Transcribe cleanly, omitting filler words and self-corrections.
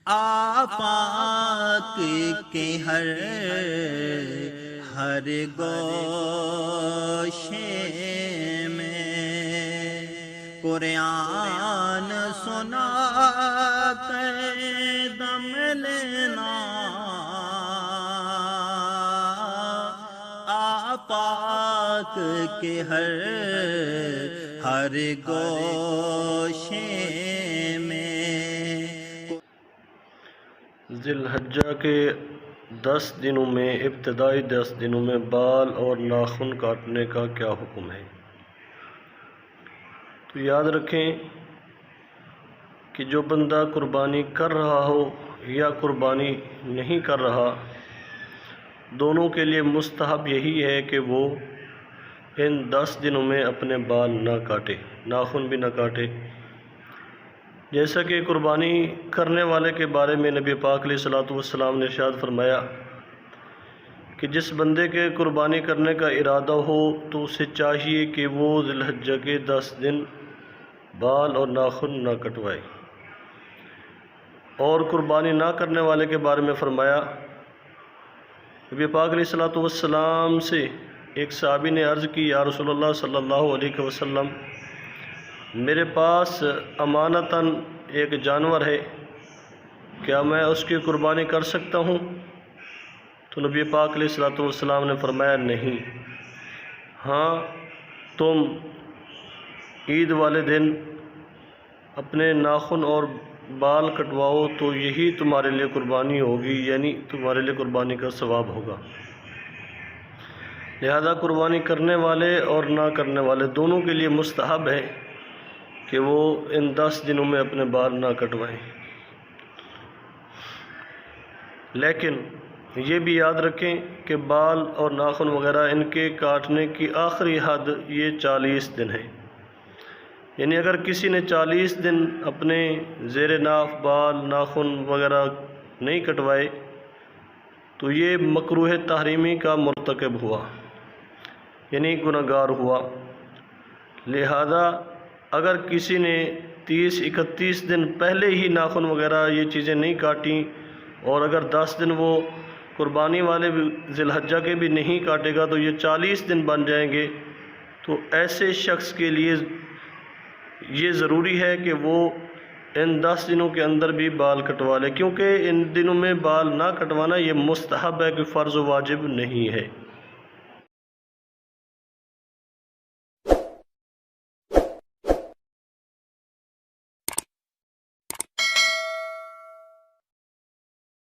آفاق کے ہر گوشے میں قرآن سنا کر دم لینا، آفاق کے ہر گوشے میں۔ ذی الحجہ کے 10 دنوں میں، ابتدائی 10 دنوں میں بال اور ناخن کاٹنے کا کیا حکم ہے؟ تو یاد رکھیں کہ جو بندہ قربانی کر رہا ہو یا قربانی نہیں کر رہا، دونوں کے لیے مستحب یہی ہے کہ وہ ان 10 دنوں میں اپنے بال نہ کاٹے، ناخن بھی نہ کاٹے۔ جیسا کہ قربانی کرنے والے کے بارے میں نبی پاک علیہ الصلوۃ والسلام نے ارشاد فرمایا کہ جس بندے کے قربانی کرنے کا ارادہ ہو تو اسے چاہیے کہ وہ ذی الحجہ کے 10 دن بال اور ناخن نہ کٹوائے۔ اور قربانی نہ کرنے والے کے بارے میں فرمایا، نبی پاک علیہ الصلوۃ والسلام سے ایک صحابی نے عرض کی، یا رسول اللہ صلی اللہ علیہ وسلم، میرے پاس امانتاً ایک جانور ہے، کیا میں اس کی قربانی کر سکتا ہوں؟ تو نبی پاک علیہ الصلوۃ والسلام نے فرمایا، نہیں، ہاں تم عید والے دن اپنے ناخن اور بال کٹواؤ تو یہی تمہارے لیے قربانی ہوگی، یعنی تمہارے لیے قربانی کا ثواب ہوگا۔ لہذا قربانی کرنے والے اور نہ کرنے والے دونوں کے لیے مستحب ہے کہ وہ ان 10 دنوں میں اپنے بال نہ کٹوائیں۔ لیکن یہ بھی یاد رکھیں کہ بال اور ناخن وغیرہ ان کے کاٹنے کی آخری حد یہ 40 دن ہے، یعنی اگر کسی نے 40 دن اپنے زیر ناف بال ناخن وغیرہ نہیں کٹوائے تو یہ مکروہ تحریمی کا مرتکب ہوا، یعنی گنہگار ہوا۔ لہذا اگر کسی نے 30-31 دن پہلے ہی ناخن وغیرہ یہ چیزیں نہیں کاٹیں، اور اگر 10 دن وہ قربانی والے ذی الحجہ کے بھی نہیں کاٹے گا تو یہ 40 دن بن جائیں گے۔ تو ایسے شخص کے لیے یہ ضروری ہے کہ وہ ان 10 دنوں کے اندر بھی بال کٹوا لے، کیونکہ ان دنوں میں بال نہ کٹوانا یہ مستحب ہے کہ فرض و واجب نہیں ہے۔